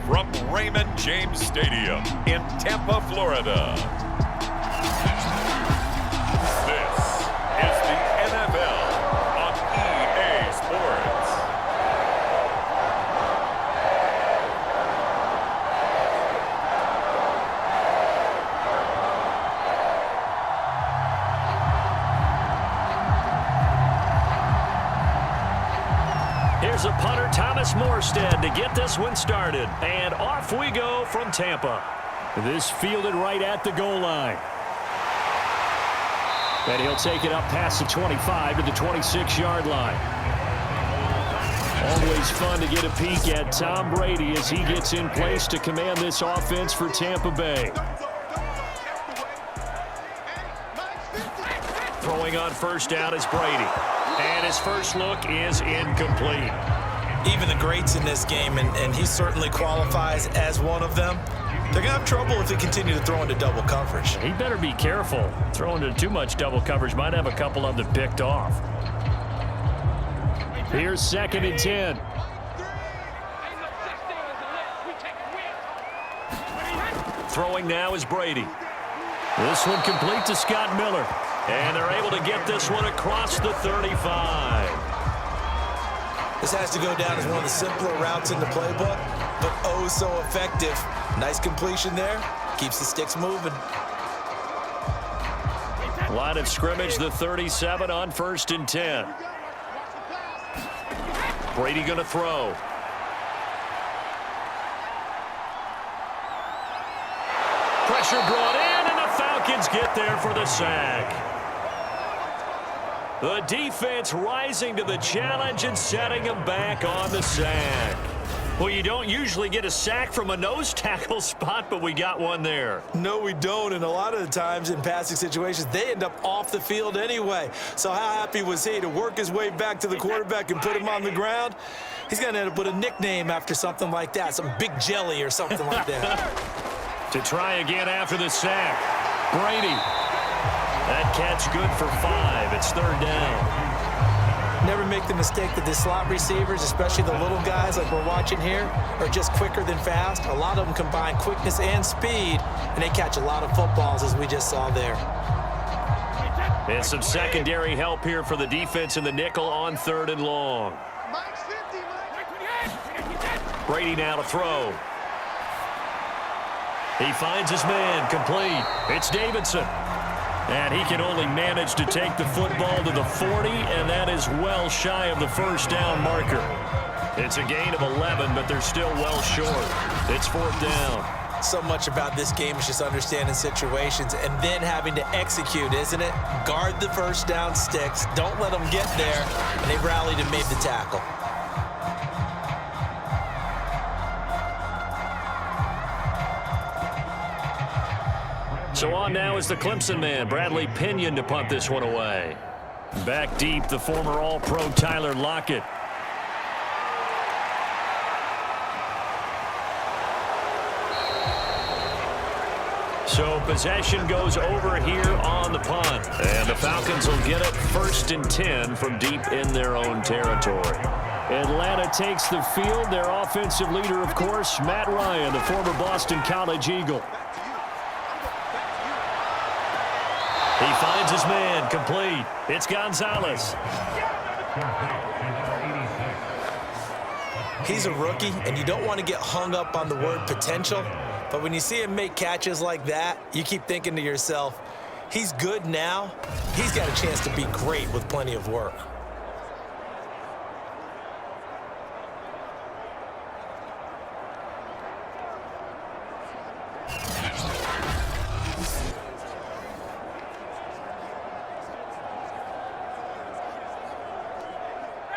from Raymond James Stadium in Tampa, Florida. This is the NFL on EA Sports. Here's a punter, Thomas Morstead, to get this one started. And off we go from Tampa. This fielded right at the goal line. And he'll take it up past the 25 to the 26-yard line. Always fun to get a peek at Tom Brady as he gets in place to command this offense for Tampa Bay. Throwing on first down is Brady. And his first look is incomplete. Even the greats in this game, and he certainly qualifies as one of them, they're going to have trouble if they continue to throw into double coverage. He better be careful. Throwing into too much double coverage might have a couple of them picked off. Here's 2nd and 10. Throwing now is Brady. This one complete to Scott Miller. And they're able to get this one across the 35. This has to go down as one of the simpler routes in the playbook, but oh so effective. Nice completion there. Keeps the sticks moving. Line of scrimmage, the 37 on 1st and 10. Brady going to throw. Pressure brought in, and the Falcons get there for the sack. The defense rising to the challenge and setting them back on the sack. Well, you don't usually get a sack from a nose tackle spot, but we got one there. No, we don't, and a lot of the times in passing situations, they end up off the field anyway. So how happy was he to work his way back to the quarterback and put him on the ground? He's going to end up with a nickname after something like that, some Big Jelly or something like that. To try again after the sack, Brady. That catch good for 5. It's 3rd down. Never make the mistake that the slot receivers, especially the little guys like we're watching here, are just quicker than fast. A lot of them combine quickness and speed, and they catch a lot of footballs, as we just saw there. And some secondary help here for the defense in the nickel on 3rd and long. Brady now to throw. He finds his man, complete. It's Davidson. And he can only manage to take the football to the 40, and that is well shy of the first down marker. It's a gain of 11, but they're still well short. It's 4th down. So much about this game is just understanding situations and then having to execute, isn't it? Guard the first down sticks. Don't let them get there, and they rallied and made the tackle. So on now is the Clemson man, Bradley Pinion, to punt this one away. Back deep, the former All-Pro Tyler Lockett. So possession goes over here on the punt. And the Falcons will get it 1st and 10 from deep in their own territory. Atlanta takes the field. Their offensive leader, of course, Matt Ryan, the former Boston College Eagle. He finds his man, complete. It's Gonzalez. He's a rookie, and you don't want to get hung up on the word potential. But when you see him make catches like that, you keep thinking to yourself, he's good now. He's got a chance to be great with plenty of work.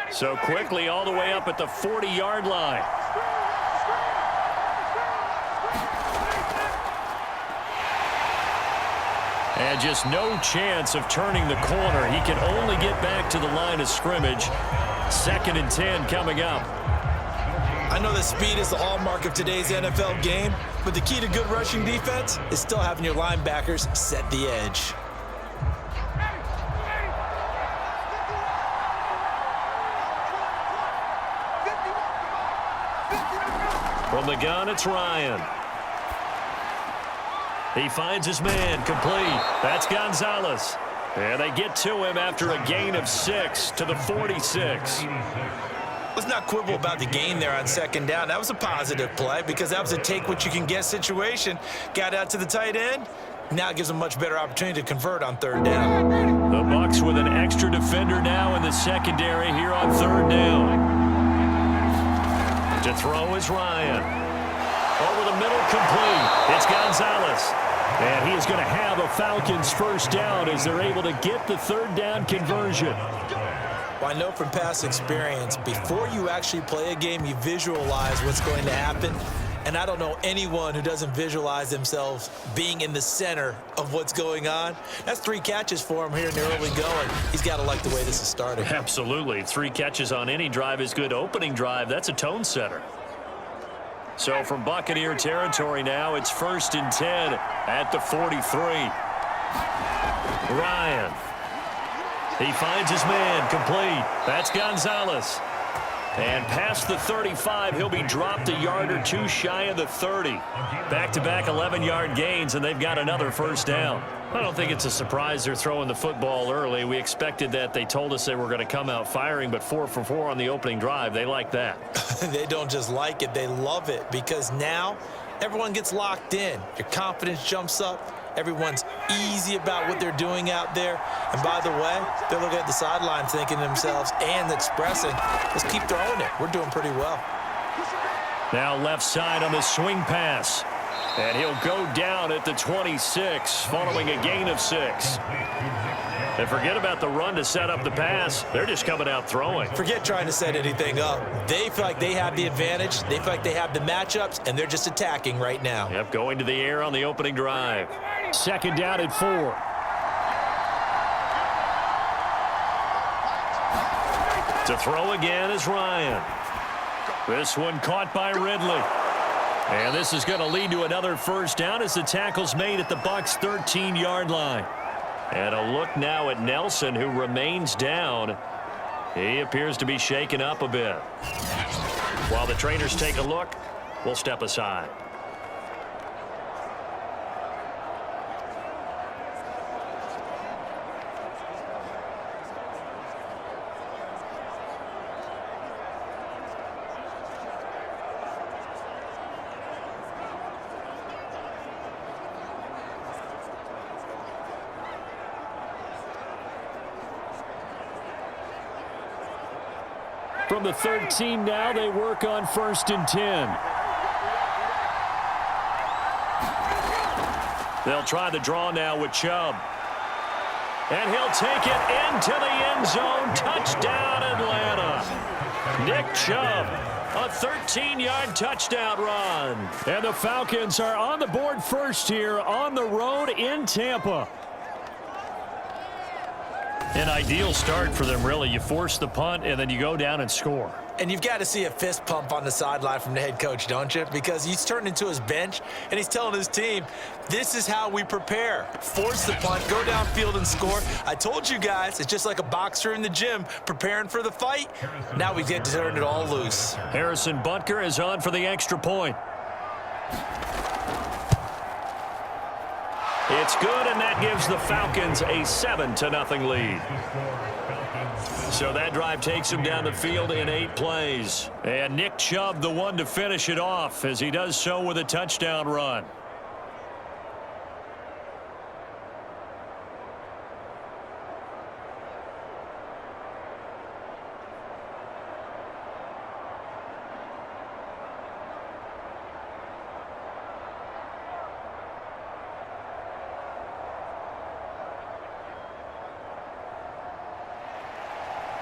So quickly all the way up at the 40-yard line. And just no chance of turning the corner. He can only get back to the line of scrimmage. 2nd and 10 coming up. I know that speed is the hallmark of today's NFL game, but the key to good rushing defense is still having your linebackers set the edge. From the gun, it's Ryan. He finds his man, complete. That's Gonzalez. And they get to him after a gain of 6 to the 46. Let's not quibble about the gain there on second down. That was a positive play because that was a take-what-you-can-get situation. Got out to the tight end. Now it gives them a much better opportunity to convert on third down. The Bucs with an extra defender now in the secondary here on third down. To throw is Ryan. Over the middle, complete. It's Gonzalez. And he is going to have a Falcons first down as they're able to get the third down conversion. Well, I know from past experience, before you actually play a game, you visualize what's going to happen. And I don't know anyone who doesn't visualize themselves being in the center of what's going on. That's 3 catches for him here in the early going. He's got to like the way this is starting. Absolutely. 3 catches on any drive is good. Opening drive, that's a tone setter. So from Buccaneer territory now, it's 1st and 10 at the 43. Ryan. He finds his man, complete. That's Gonzalez. And past the 35, he'll be dropped a yard or 2 shy of the 30. Back-to-back 11-yard gains, and they've got another first down. I don't think it's a surprise they're throwing the football early. We expected that. They told us they were going to come out firing, but 4 for 4 on the opening drive. They like that. They don't just like it, they love it, because now everyone gets locked in. Your confidence jumps up. Everyone's easy about what they're doing out there. And by the way, they're looking at the sideline thinking to themselves and expressing, let's keep throwing it. We're doing pretty well. Now left side on the swing pass. And he'll go down at the 26 following a gain of 6. And forget about the run to set up the pass. They're just coming out throwing. Forget trying to set anything up. They feel like they have the advantage. They feel like they have the matchups, and they're just attacking right now. Yep, going to the air on the opening drive. 2nd down and 4. To throw again is Ryan. This one caught by Ridley. And this is going to lead to another first down as the tackle's made at the Bucs' 13-yard line. And a look now at Nelson, who remains down. He appears to be shaken up a bit. While the trainers take a look, we'll step aside. From the 13 now, they work on 1st and 10. They'll try the draw now with Chubb. And he'll take it into the end zone. Touchdown, Atlanta. Nick Chubb, a 13-yard touchdown run. And the Falcons are on the board first here on the road in Tampa. An ideal start for them, really. You force the punt, and then you go down and score. And you've got to see a fist pump on the sideline from the head coach, don't you? Because he's turned into his bench, and he's telling his team, this is how we prepare. Force the punt, go downfield and score. I told you guys, it's just like a boxer in the gym preparing for the fight. Now we get to turn it all loose. Harrison Butker is on for the extra point. It's good, and that gives the Falcons a 7-0 lead. So that drive takes him down the field in 8 plays. And Nick Chubb, the one to finish it off, as he does so with a touchdown run.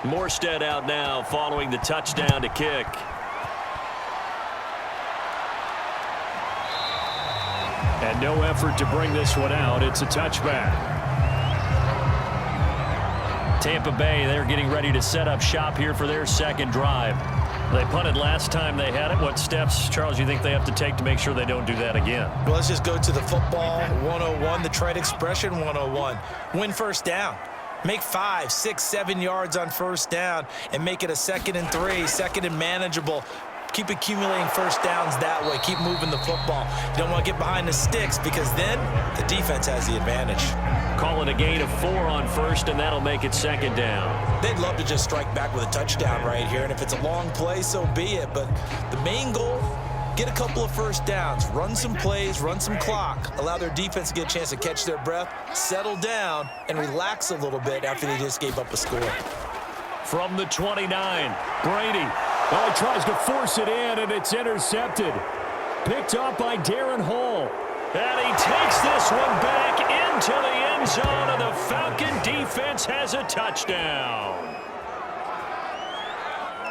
Morstead out now following the touchdown to kick. And no effort to bring this one out. It's a touchback. Tampa Bay, they're getting ready to set up shop here for their second drive. They punted last time they had it. What steps, Charles, you think they have to take to make sure they don't do that again? Well, let's just go to the football 101, the trade expression 101. Win first down. Make 5, 6, 7 yards on first down and make it a 2nd and 3, 2nd and manageable. Keep accumulating first downs that way. Keep moving the football. You don't want to get behind the sticks because then the defense has the advantage. Call it a gain of 4 on first, and that'll make it second down. They'd love to just strike back with a touchdown right here, and if it's a long play, so be it. But the main goal, get a couple of first downs, run some plays, run some clock, allow their defense to get a chance to catch their breath, settle down, and relax a little bit after they just gave up a score. From the 29, Brady. Oh, he tries to force it in, and it's intercepted. Picked up by Darren Hall. And he takes this one back into the end zone, and the Falcon defense has a touchdown.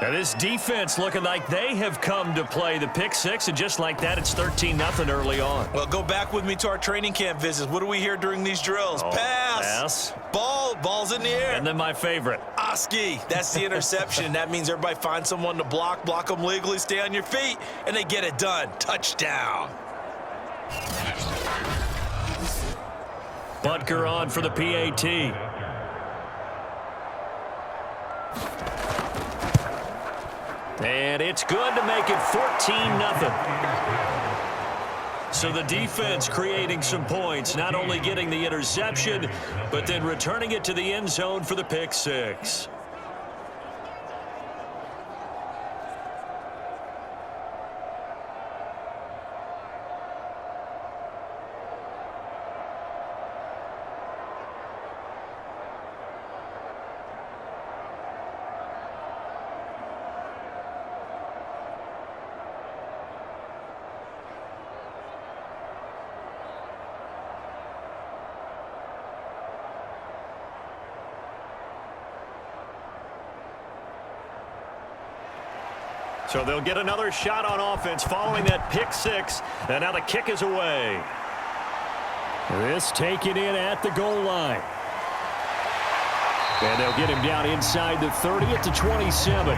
Now this defense looking like they have come to play the pick six, and just like that, it's 13-0 early on. Well, go back with me to our training camp visits. What do we hear during these drills? Pass. Ball's in the air. And then my favorite. Oski, that's the interception. That means everybody finds someone to block them legally, stay on your feet, and they get it done. Touchdown. Butker on for the PAT. And it's good to make it 14-0. So the defense creating some points, not only getting the interception, but then returning it to the end zone for the pick six. So they'll get another shot on offense following that pick six, and now the kick is away. This taken in at the goal line. And they'll get him down inside the 30 at the 27.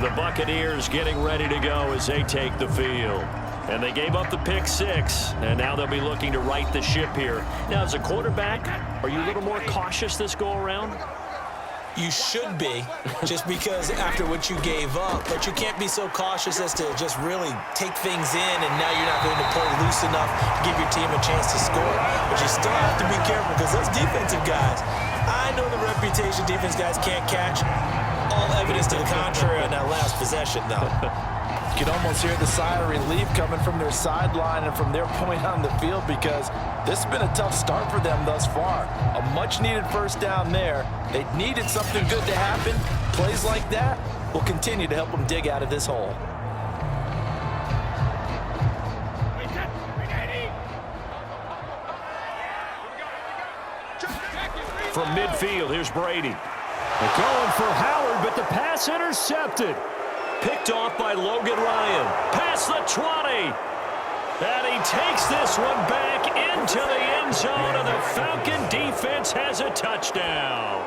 The Buccaneers getting ready to go as they take the field. And they gave up the pick six, and now they'll be looking to right the ship here. Now, as a quarterback, are you a little more cautious this go-around? You should be, just because after what you gave up, but you can't be so cautious as to just really take things in, and now you're not going to play loose enough to give your team a chance to score. But you still have to be careful because those defensive guys, I know the reputation defense guys can't catch. All evidence to the contrary on that last possession, though. You can almost hear the sigh of relief coming from their sideline and from their point on the field because this has been a tough start for them thus far. A much-needed first down there. They needed something good to happen. Plays like that will continue to help them dig out of this hole. From midfield, here's Brady. They're going for Howard, but the pass intercepted. Picked off by Logan Ryan. Past the 20. And he takes this one back into the end zone, and the Falcon defense has a touchdown.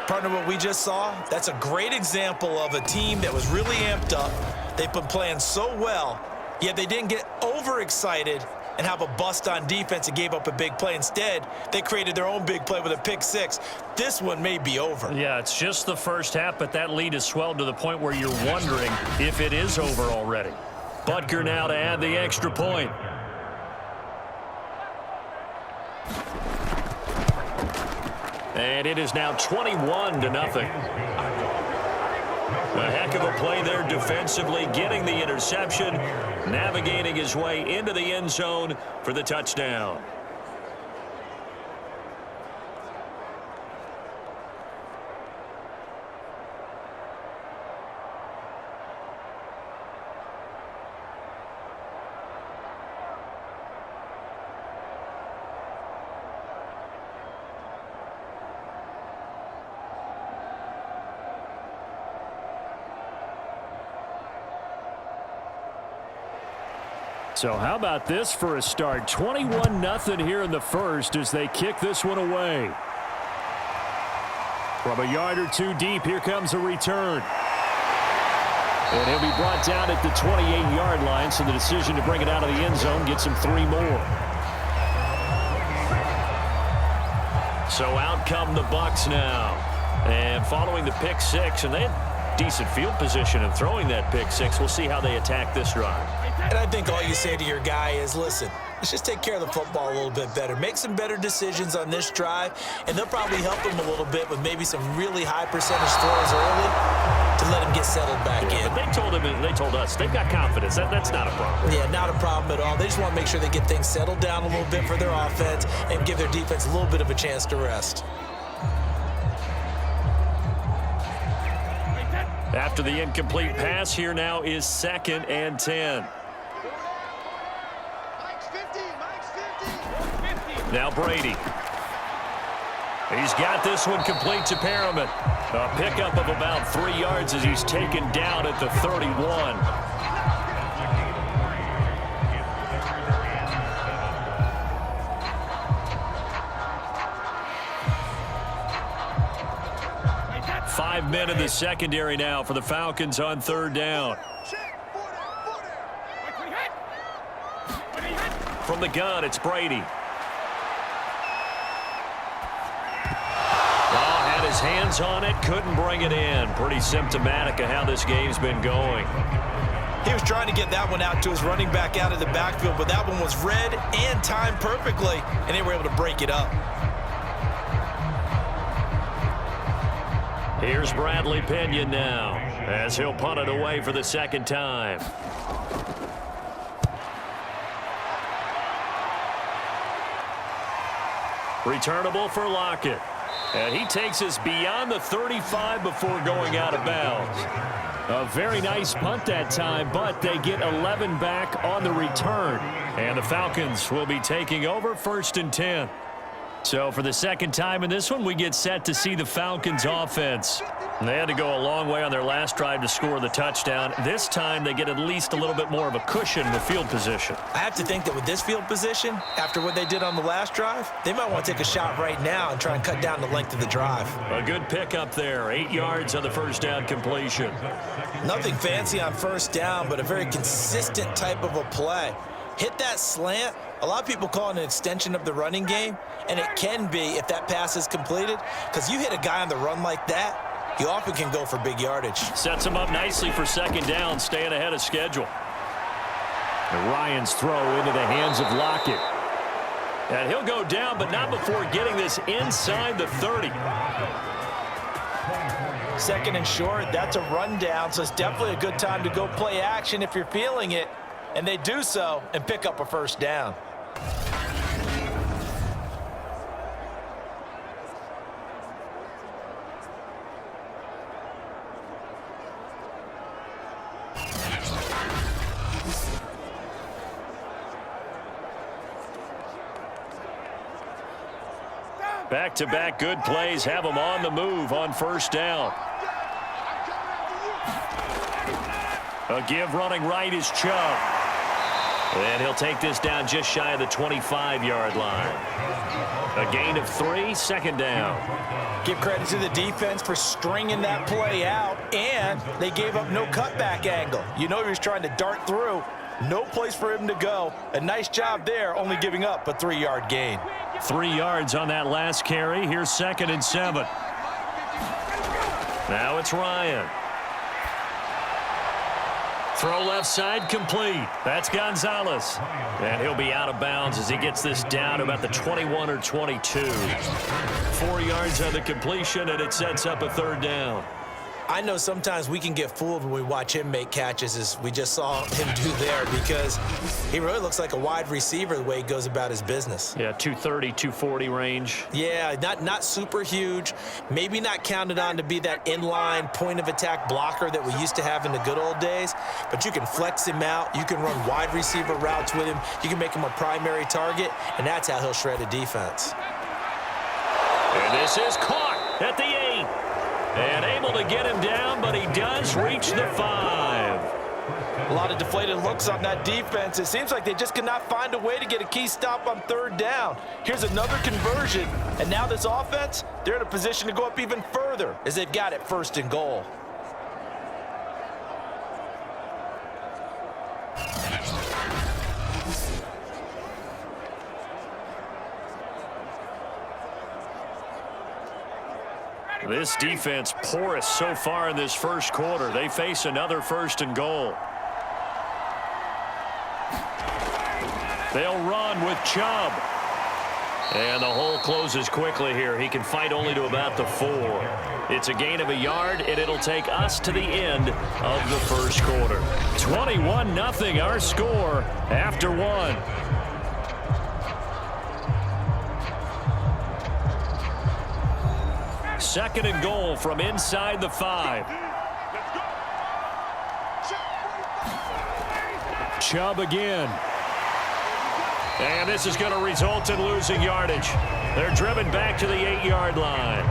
Partner, what we just saw, that's a great example of a team that was really amped up. They've been playing so well, yet they didn't get overexcited and have a bust on defense and gave up a big play. Instead, they created their own big play with a pick six. This one may be over. Yeah, it's just the first half, but that lead has swelled to the point where you're wondering if it is over already. Butker now to add the extra point. And it is now 21-0. A heck of a play there defensively, getting the interception, navigating his way into the end zone for the touchdown. So how about this for a start? 21-0 here in the first as they kick this one away. From a yard or two deep, here comes a return. And he'll be brought down at the 28-yard line, so the decision to bring it out of the end zone gets him 3 more. So out come the Bucs now. And following the pick six, and they had decent field position in throwing that pick six. We'll see how they attack this drive. And I think all you say to your guy is, listen, let's just take care of the football a little bit better. Make some better decisions on this drive, and they'll probably help him a little bit with maybe some really high percentage throws early to let him get settled back in. But they told us they've got confidence. That's not a problem. Yeah, not a problem at all. They just want to make sure they get things settled down a little bit for their offense and give their defense a little bit of a chance to rest. After the incomplete pass, here now is 2nd and 10. Now Brady. He's got this one complete to Perriman. A pickup of about 3 yards as he's taken down at the 31. Five men in the secondary now for the Falcons on 3rd down. From the gun, it's Brady. Had his hands on it, couldn't bring it in. Pretty symptomatic of how this game's been going. He was trying to get that one out to his running back out of the backfield, but that one was read and timed perfectly, and they were able to break it up. Here's Bradley Pinion now, as he'll punt it away for the 2nd time. Returnable for Lockett. And he takes us beyond the 35 before going out of bounds. A very nice punt that time, but they get 11 back on the return. And the Falcons will be taking over 1st and 10. So for the 2nd time in this one, we get set to see the Falcons offense. They had to go a long way on their last drive to score the touchdown. This time they get at least a little bit more of a cushion in the field position. I have to think that with this field position, after what they did on the last drive, they might want to take a shot right now and try and cut down the length of the drive. A good pickup there. 8 yards on the 1st down completion. Nothing fancy on 1st down, but a very consistent type of a play. Hit that slant. A lot of people call it an extension of the running game, and it can be if that pass is completed, because you hit a guy on the run like that, you often can go for big yardage. Sets him up nicely for 2nd down, staying ahead of schedule. And Ryan's throw into the hands of Lockett. And he'll go down, but not before getting this inside the 30. 2nd and short, that's a rundown, so it's definitely a good time to go play action if you're feeling it. And they do so and pick up a 1st down. Back-to-back good plays have them on the move on 1st down. A give running right is Chubb. And he'll take this down just shy of the 25-yard line. A gain of 3, 2nd down. Give credit to the defense for stringing that play out, and they gave up no cutback angle. You know he was trying to dart through. No place for him to go. A nice job there, only giving up a 3-yard gain. 3 yards on that last carry. Here's 2nd and 7. Now it's Ryan. Throw left side complete. That's Gonzalez. And he'll be out of bounds as he gets this down to about the 21 or 22. 4 yards on the completion, and it sets up a 3rd down. I know sometimes we can get fooled when we watch him make catches, as we just saw him do there, because he really looks like a wide receiver the way he goes about his business. Yeah, 230, 240 range. Yeah, not super huge. Maybe not counted on to be that inline point-of-attack blocker that we used to have in the good old days, but you can flex him out. You can run wide receiver routes with him. You can make him a primary target, and that's how he'll shred a defense. And this is caught at the 8. And able to get him down, but he does reach the 5. A lot of deflated looks on that defense. It seems like they just cannot find a way to get a key stop on 3rd down. Here's another conversion, and now this offense, they're in a position to go up even further as they've got it 1st and goal. This defense porous so far in this first quarter. They face another 1st and goal. They'll run with Chubb. And the hole closes quickly here. He can fight only to about the 4. It's a gain of a yard, and it'll take us to the end of the first quarter. 21-0 our score after 1. Second and goal from inside the 5. Chubb again. And this is going to result in losing yardage. They're driven back to the 8-yard line.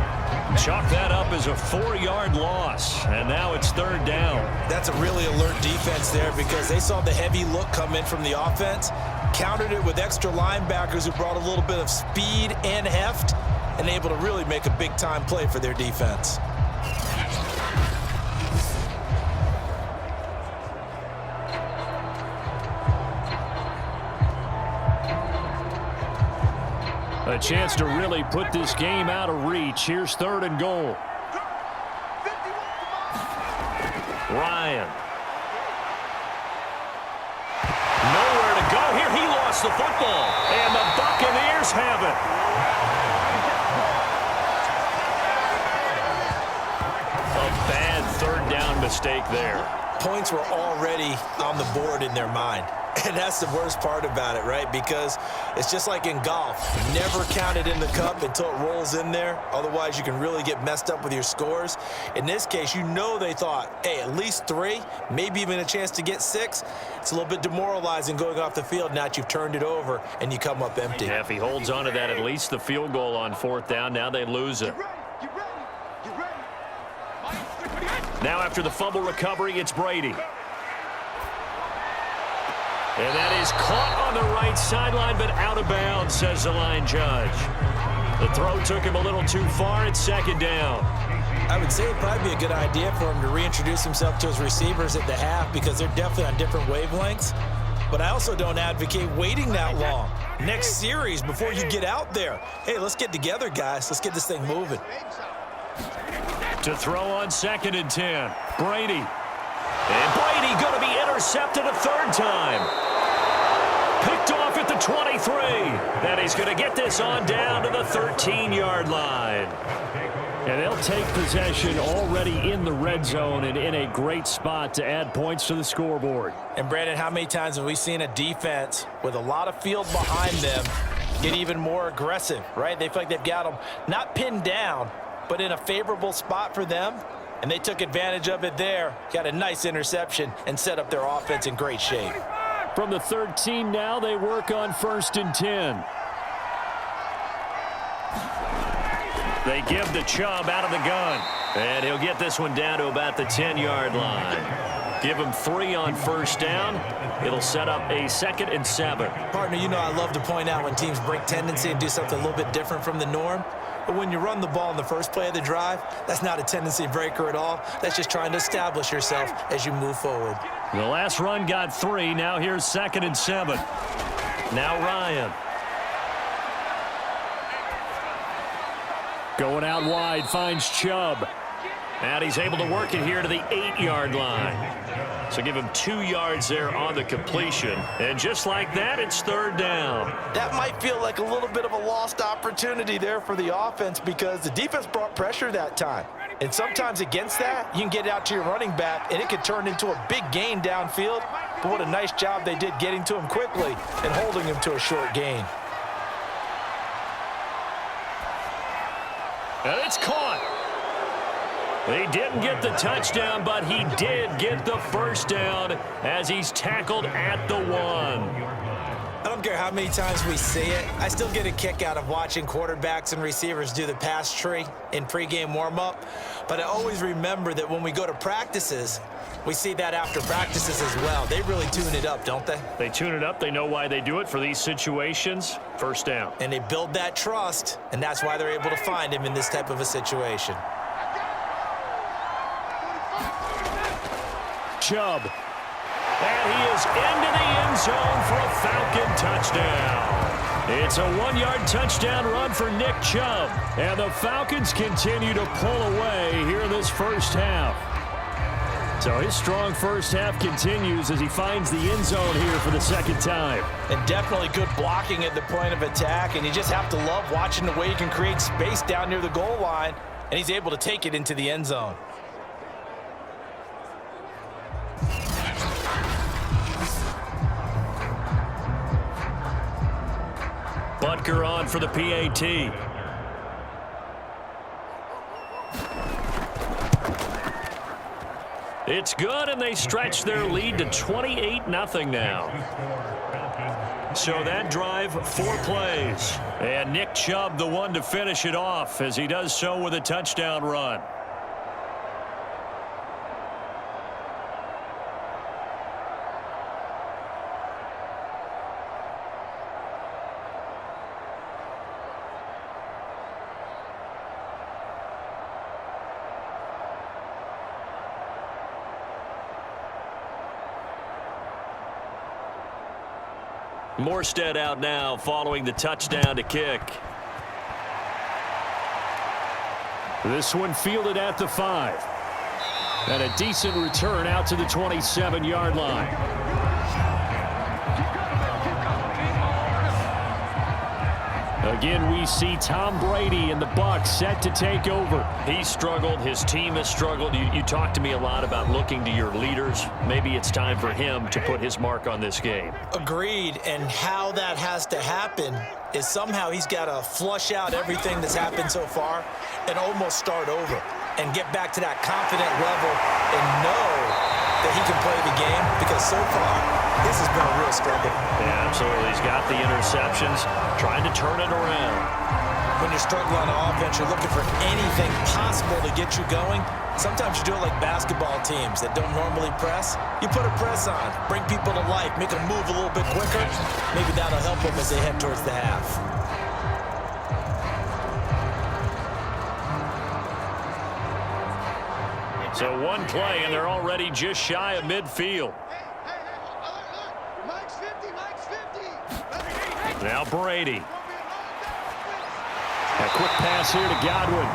Chalk that up as a 4-yard loss. And now it's 3rd down. That's a really alert defense there because they saw the heavy look come in from the offense, countered it with extra linebackers who brought a little bit of speed and heft, and able to really make a big-time play for their defense. A chance to really put this game out of reach. Here's 3rd and goal. Ryan. Nowhere to go here. He lost the football. And the Buccaneers have it. A bad 3rd down mistake there. Points were already on the board in their mind. And that's the worst part about it, right? Because it's just like in golf. Never count it in the cup until it rolls in there. Otherwise, you can really get messed up with your scores. In this case, you know they thought, hey, at least 3, maybe even a chance to get 6. It's a little bit demoralizing going off the field now that you've turned it over and you come up empty. Yeah, if he holds on to that, at least the field goal on 4th down, now they lose it. Now after the fumble recovery, it's Brady. And that is caught on the right sideline, but out of bounds, says the line judge. The throw took him a little too far. It's 2nd down. I would say it'd probably be a good idea for him to reintroduce himself to his receivers at the half because they're definitely on different wavelengths. But I also don't advocate waiting that long. Next series, before you get out there, hey, let's get together, guys. Let's get this thing moving. To throw on 2nd and 10. Brady. And Brady going to be intercepted a 3rd time. Picked off at the 23. And he's going to get this on down to the 13-yard line. And they'll take possession already in the red zone and in a great spot to add points to the scoreboard. And, Brandon, how many times have we seen a defense with a lot of field behind them get even more aggressive, right? They feel like they've got them not pinned down, but in a favorable spot for them. And they took advantage of it there. Got a nice interception and set up their offense in great shape. From the 13 now, they work on 1st and 10. They give the Chubb out of the gun. And he'll get this one down to about the 10-yard line. Give him 3 on 1st down. It'll set up a 2nd and 7. Partner, you know I love to point out when teams break tendency and do something a little bit different from the norm. But when you run the ball in the first play of the drive, that's not a tendency breaker at all. That's just trying to establish yourself as you move forward. The last run got 3. Now here's 2nd and 7. Now Ryan. Going out wide, finds Chubb. And he's able to work it here to the 8-yard line. So give him 2 yards there on the completion. And just like that, it's 3rd down. That might feel like a little bit of a lost opportunity there for the offense because the defense brought pressure that time. And sometimes against that, you can get out to your running back, and it could turn into a big gain downfield. But what a nice job they did getting to him quickly and holding him to a short gain. And it's caught. He didn't get the touchdown, but he did get the 1st down as he's tackled at the 1. I don't care how many times we see it. I still get a kick out of watching quarterbacks and receivers do the pass tree in pregame warm-up. But I always remember that when we go to practices, we see that after practices as well. They really tune it up, don't they? They tune it up. They know why they do it for these situations. 1st down. And they build that trust, and that's why they're able to find him in this type of a situation. Chubb. And he is into the end zone for a Falcon touchdown. It's a 1-yard touchdown run for Nick Chubb. And the Falcons continue to pull away here in this first half. So his strong first half continues as he finds the end zone here for the second time. And definitely good blocking at the point of attack. And you just have to love watching the way he can create space down near the goal line. And he's able to take it into the end zone. Butker on for the PAT. It's good, and they stretch their lead to 28-0 now. So that drive, 4 plays. And Nick Chubb, the one to finish it off, as he does so with a touchdown run. Morstead out now following the touchdown to kick. This one fielded at the 5. And a decent return out to the 27-yard line. Again, we see Tom Brady and the Bucs set to take over. He struggled. His team has struggled. You talked to me a lot about looking to your leaders. Maybe it's time for him to put his mark on this game. Agreed. And how that has to happen is somehow he's got to flush out everything that's happened so far and almost start over and get back to that confident level and know that he can play the game, because so far this has been a real struggle. Yeah, absolutely. He's got the interceptions, trying to turn it around. When you're struggling on offense, you're looking for anything possible to get you going. Sometimes you do it like basketball teams that don't normally press. You put a press on, bring people to life, make them move a little bit quicker. Maybe that'll help them as they head towards the half. So one play, and they're already just shy of midfield. Now Brady. A quick pass here to Godwin.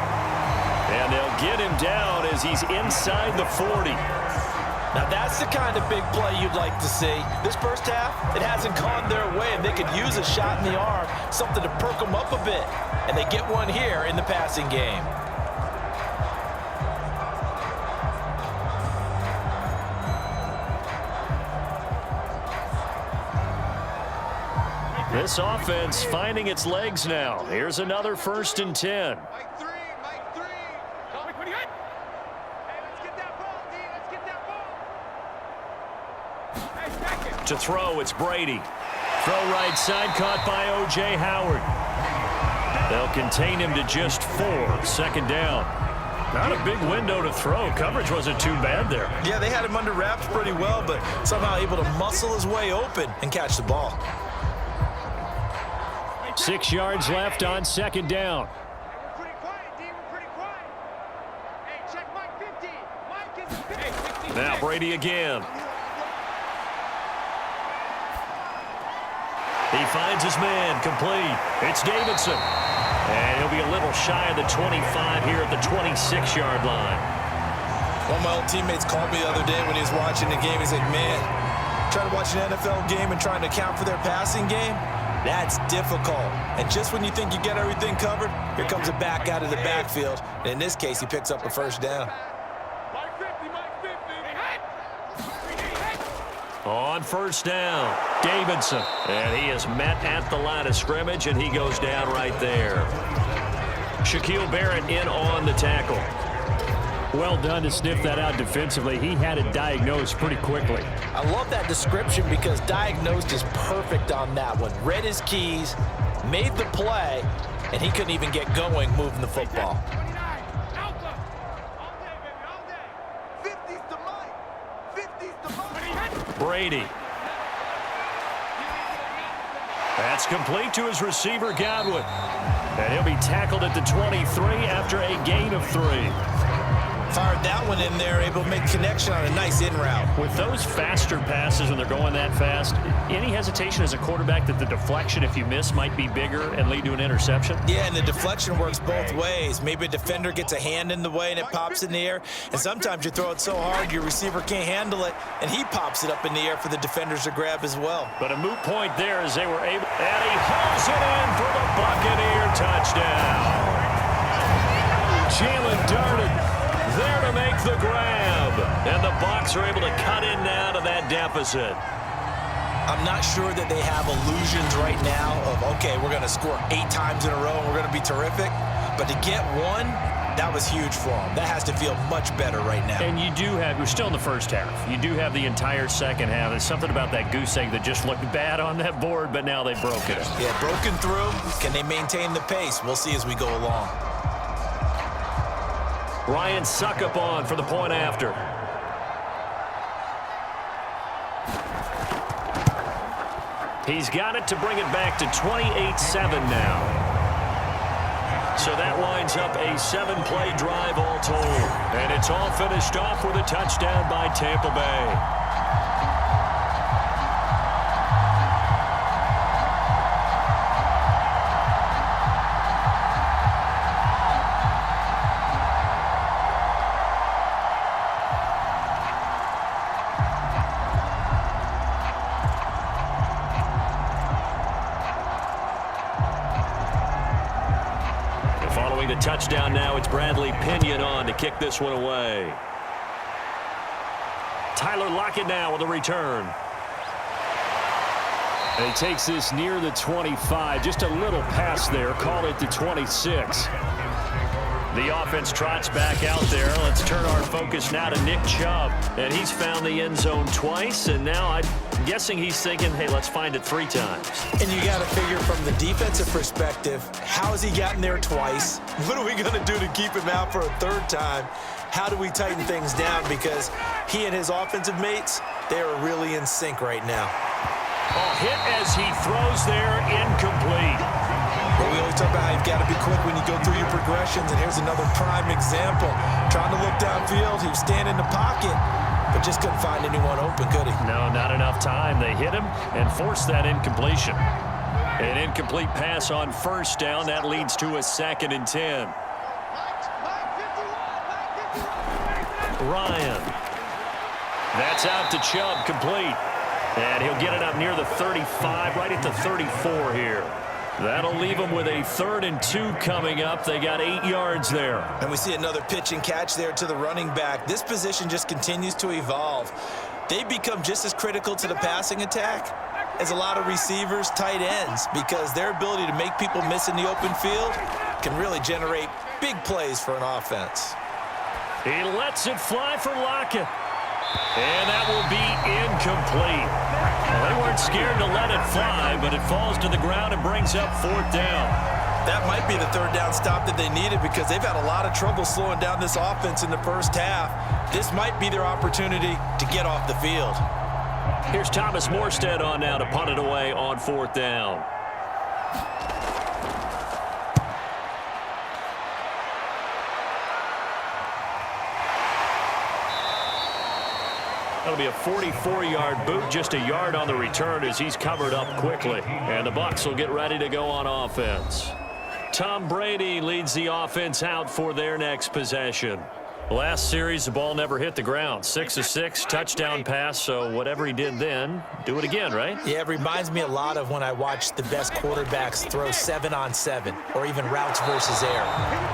And they'll get him down as he's inside the 40. Now that's the kind of big play you'd like to see. This first half, it hasn't gone their way, and they could use a shot in the arm, something to perk them up a bit. And they get one here in the passing game. This offense finding its legs now. Here's another 1st and 10. Mike 3. Hey, let's get that ball, D. Let's get that ball. Hey, second. To throw, it's Brady. Throw right side, caught by O.J. Howard. They'll contain him to just 4. 2nd down. Not a big window to throw. Coverage wasn't too bad there. Yeah, they had him under wraps pretty well, but somehow able to muscle his way open and catch the ball. 6 yards left on 2nd down. Hey, we're pretty quiet, D. We're pretty quiet. Hey, check Mike 15. Mike is 15. Now Brady again. He finds his man, complete. It's Davidson. And he'll be a little shy of the 25 here at the 26-yard line. One of my old teammates called me the other day when he was watching the game. He's like, man, trying to watch an NFL game and trying to account for their passing game, that's difficult. And just when you think you get everything covered, here comes a back out of the backfield. And in this case, he picks up a 1st down. Mike 50. On 1st down, Davidson. And he is met at the line of scrimmage, and he goes down right there. Shaquille Barrett in on the tackle. Well done to sniff that out defensively. He had it diagnosed pretty quickly. I love that description because diagnosed is perfect on that one. Read his keys, made the play, and he couldn't even get going moving the football. 29. Alpha. All day, baby. All day. 50's to Mike. 50's to Mike. Brady. That's complete to his receiver, Godwin. And he'll be tackled at the 23 after a gain of 3. Fired that one in there, able to make connection on a nice in route. With those faster passes when they're going that fast, any hesitation as a quarterback that the deflection, if you miss, might be bigger and lead to an interception? Yeah, and the deflection works both ways. Maybe a defender gets a hand in the way and it pops in the air, and sometimes you throw it so hard your receiver can't handle it, and he pops it up in the air for the defenders to grab as well. But a moot point there as they were able, and he hauls it in for the Buccaneer touchdown. Jalen Darden there to make the grab, and the Bucs are able to cut in now to that deficit. I'm not sure that they have illusions right now of, okay, we're going to score 8 times in a row and we're going to be terrific. But to get one, that was huge for them. That has to feel much better right now. And you do have, we're still in the first half. You do have the entire second half. There's something about that goose egg that just looked bad on that board, but now they broke it. Yeah, broken through. Can they maintain the pace? We'll see as we go along. Ryan Suckup on for the point after. He's got it to bring it back to 28-7 now. So that winds up a 7-play drive all told. And it's all finished off with a touchdown by Tampa Bay. Following the touchdown now, it's Bradley Pinion on to kick this one away. Tyler Lockett now with a return. And he takes this near the 25. Just a little pass there. Call it the 26. The offense trots back out there. Let's turn our focus now to Nick Chubb. And he's found the end zone twice, and now I'm guessing he's thinking, hey, let's find it 3 times. And you got to figure from the defensive perspective, how has he gotten there twice? What are we going to do to keep him out for a 3rd time? How do we tighten things down? Because he and his offensive mates, they are really in sync right now. Oh, hit as he throws there, incomplete. Well, we always talk about how you've got to be quick when you go through your progressions, and here's another prime example. Trying to look downfield, he was standing in the pocket, but just couldn't find anyone open, could he? No, not enough time. They hit him and forced that incompletion. An incomplete pass on 1st down. That leads to a 2nd and 10. Ryan. That's out to Chubb, complete. And he'll get it up near the 35, right at the 34 here. That'll leave them with a 3rd and 2 coming up. They got 8 yards there. And we see another pitch and catch there to the running back. This position just continues to evolve. They become just as critical to the passing attack as a lot of receivers, tight ends, because their ability to make people miss in the open field can really generate big plays for an offense. He lets it fly for Lockett. And that will be incomplete. Well, they weren't scared to let it fly, but it falls to the ground and brings up 4th down. That might be the 3rd down stop that they needed because they've had a lot of trouble slowing down this offense in the first half. This might be their opportunity to get off the field. Here's Thomas Morstead on now to punt it away on 4th down. That'll be a 44-yard boot, just a yard on the return as he's covered up quickly. And the Bucs will get ready to go on offense. Tom Brady leads the offense out for their next possession. Last series, the ball never hit the ground. 6 of 6, touchdown pass, so whatever he did then, do it again, right? Yeah, it reminds me a lot of when I watch the best quarterbacks throw 7-on-7 or even routes versus air.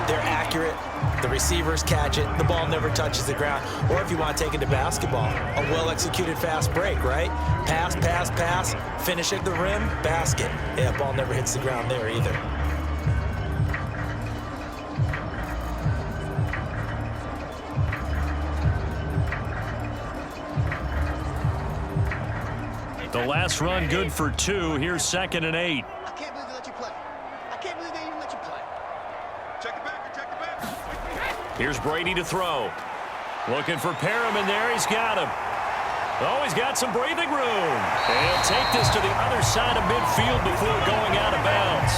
They're accurate, the receivers catch it, the ball never touches the ground. Or if you want to take it to basketball, a well-executed fast break, right? Pass, pass, pass, finish at the rim, basket. Yeah, ball never hits the ground there either. The last run good for 2. Here's 2nd and 8. I can't believe they let you play. I can't believe they even let you play. Check it back, check it back. Here's Brady to throw. Looking for Perriman there. He's got him. Oh, he's got some breathing room. And he'll take this to the other side of midfield before going out of bounds.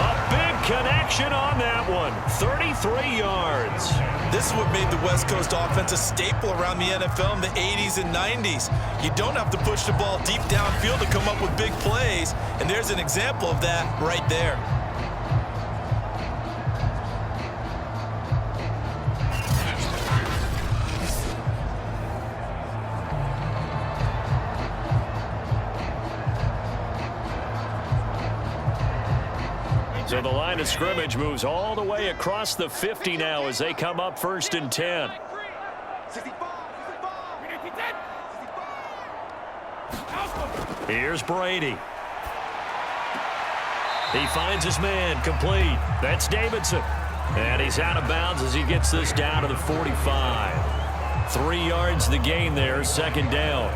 A big connection on that one. 33 yards. This is what made the West Coast offense a staple around the NFL in the 80s and 90s. You don't have to push the ball deep downfield to come up with big plays, and there's an example of that right there. So the line of scrimmage moves all the way across the 50 now as they come up 1st and 10. Here's Brady. He finds his man, complete. That's Davidson. And he's out of bounds as he gets this down to the 45. 3 yards the gain there, 2nd down.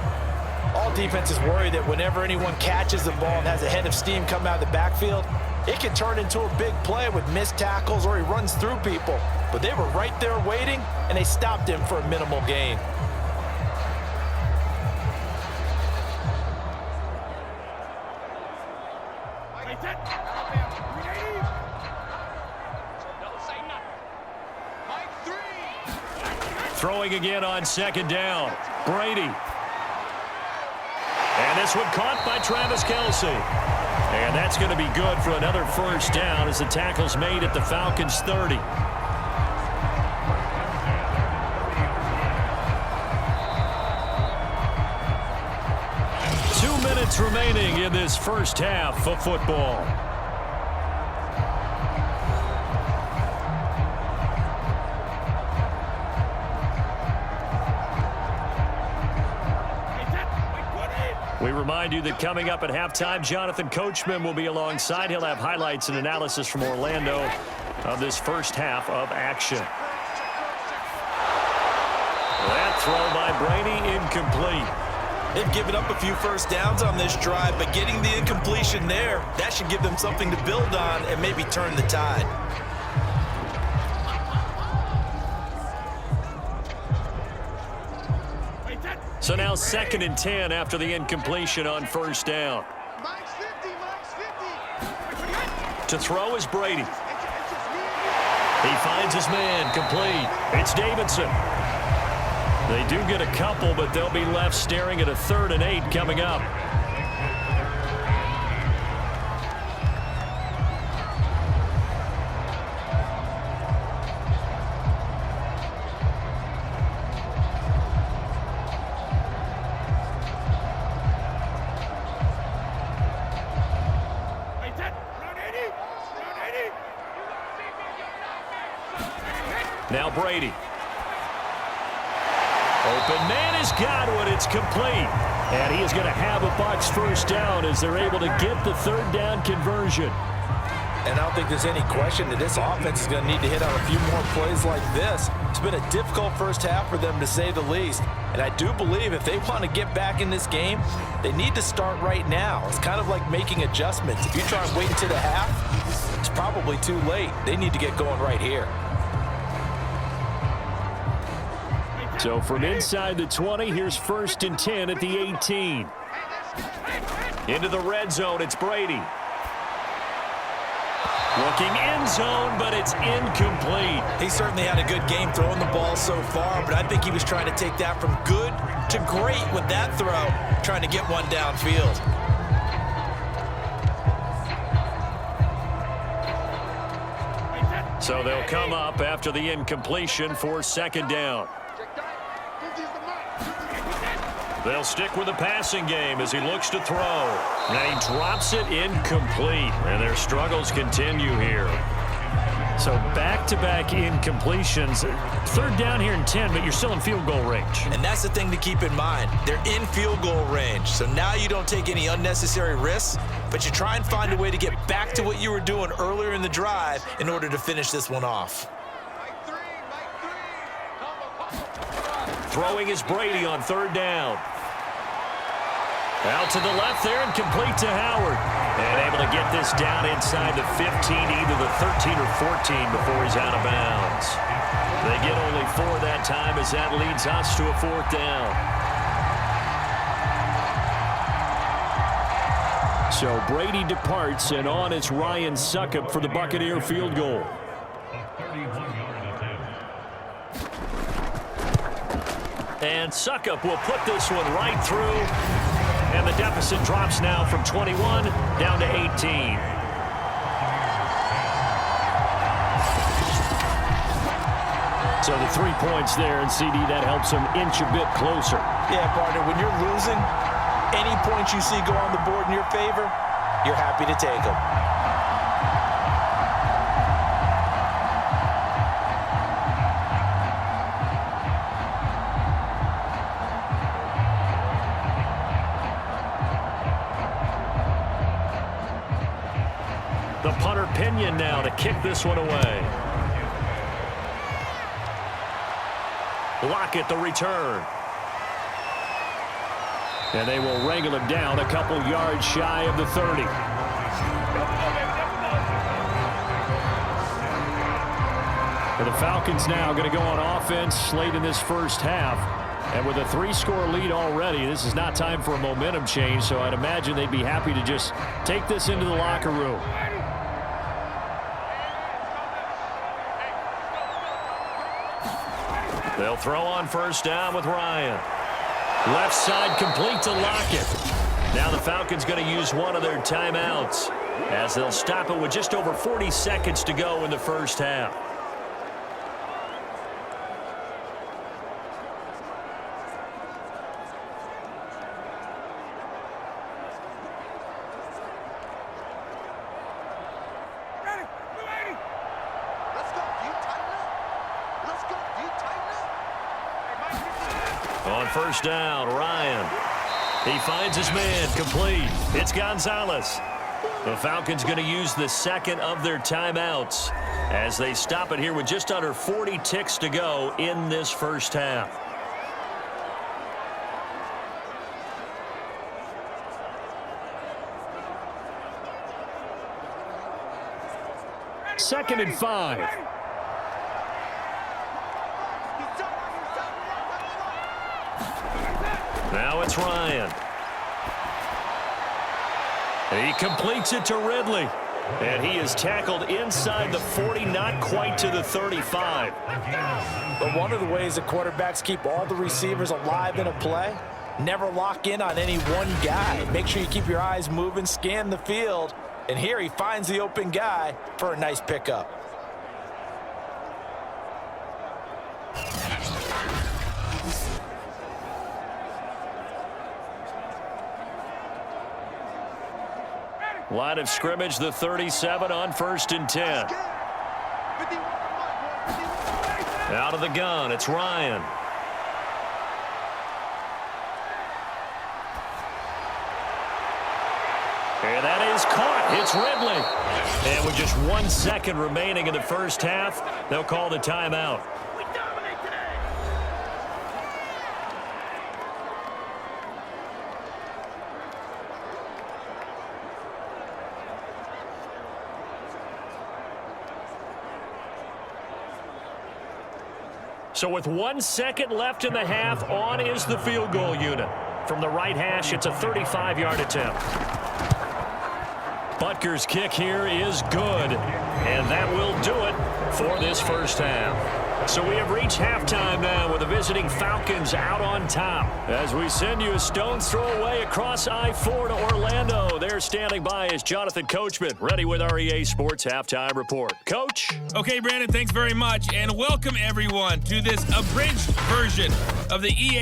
All defenses worry that whenever anyone catches the ball and has a head of steam come out of the backfield, it can turn into a big play with missed tackles or he runs through people. But they were right there waiting, and they stopped him for a minimal gain. Throwing again on 2nd down. Brady. And this one caught by Travis Kelce. And that's going to be good for another 1st down as the tackle's made at the Falcons' 30. Minutes remaining in this 1st half of football. We remind you that coming up at halftime, Jonathan Coachman will be alongside. He'll have highlights and analysis from Orlando of this 1st half of action. That throw by Brady incomplete. They've given up a few 1st downs on this drive, but getting the incompletion there, that should give them something to build on and maybe turn the tide. So now 2nd and 10 after the incompletion on 1st down. To throw is Brady. He finds his man, complete. It's Davidson. They do get a couple, but they'll be left staring at a 3rd and 8 coming up. Now Brady. Open man has got one. It's complete. And he is going to have a Bucs 1st down as they're able to get the 3rd down conversion. And I don't think there's any question that this offense is going to need to hit on a few more plays like this. It's been a difficult 1st half for them, to say the least. And I do believe if they want to get back in this game, they need to start right now. It's kind of like making adjustments. If you try and wait until the half, it's probably too late. They need to get going right here. So from inside the 20, here's 1st and 10 at the 18. Into the red zone, it's Brady. Looking end zone, but it's incomplete. He certainly had a good game throwing the ball so far, but I think he was trying to take that from good to great with that throw, trying to get one downfield. So they'll come up after the incompletion for 2nd down. They'll stick with the passing game as he looks to throw. And he drops it incomplete. And their struggles continue here. So back-to-back incompletions. 3rd down here and 10, but you're still in field goal range. And that's the thing to keep in mind. They're in field goal range. So now you don't take any unnecessary risks, but you try and find a way to get back to what you were doing earlier in the drive in order to finish this one off. Throwing is Brady on 3rd down. Out to the left there and complete to Howard. And able to get this down inside the 15, either the 13 or 14 before he's out of bounds. They get only 4 that time as that leads us to a 4th down. So Brady departs, and on it's Ryan Succop for the Buccaneer field goal. And Succop will put this one right through. And the deficit drops now from 21 down to 18. So the 3 points there, and CD, that helps them inch a bit closer. Yeah, partner, when you're losing, any points you see go on the board in your favor, you're happy to take them. The punter Pinion now to kick this one away. Lockett the return. And they will wrangle him down a couple yards shy of the 30. And the Falcons now going to go on offense late in this first half. And with a 3-score lead already, this is not time for a momentum change, so I'd imagine they'd be happy to just take this into the locker room. They'll throw on first down with Ryan. Left side complete to Lockett. Now the Falcons going to use one of their timeouts as they'll stop it with just over 40 seconds to go in the first half. On first down, Ryan. He finds his man, complete. It's Gonzalez. The Falcons going to use the second of their timeouts as they stop it here with just under 40 ticks to go in this first half. Second and 5. Now it's Ryan. He completes it to Ridley. And he is tackled inside the 40, not quite to the 35. But one of the ways that quarterbacks keep all the receivers alive in a play, never lock in on any one guy. Make sure you keep your eyes moving, scan the field. And here he finds the open guy for a nice pickup. Line of scrimmage, the 37 on first and 10. Out of the gun, it's Ryan. And that is caught. It's Ridley. And with just 1 second remaining in the first half, they'll call the timeout. So with 1 second left in the half, on is the field goal unit. From the right hash, it's a 35-yard attempt. Butker's kick here is good, and that will do it for this first half. So we have reached halftime now with the visiting Falcons out on top. As we send you a stone's throw away across I-4 to Orlando. There standing by is Jonathan Coachman, ready with our EA Sports Halftime Report. Coach? Okay, Brandon, thanks very much, and welcome everyone to this abridged version of the EA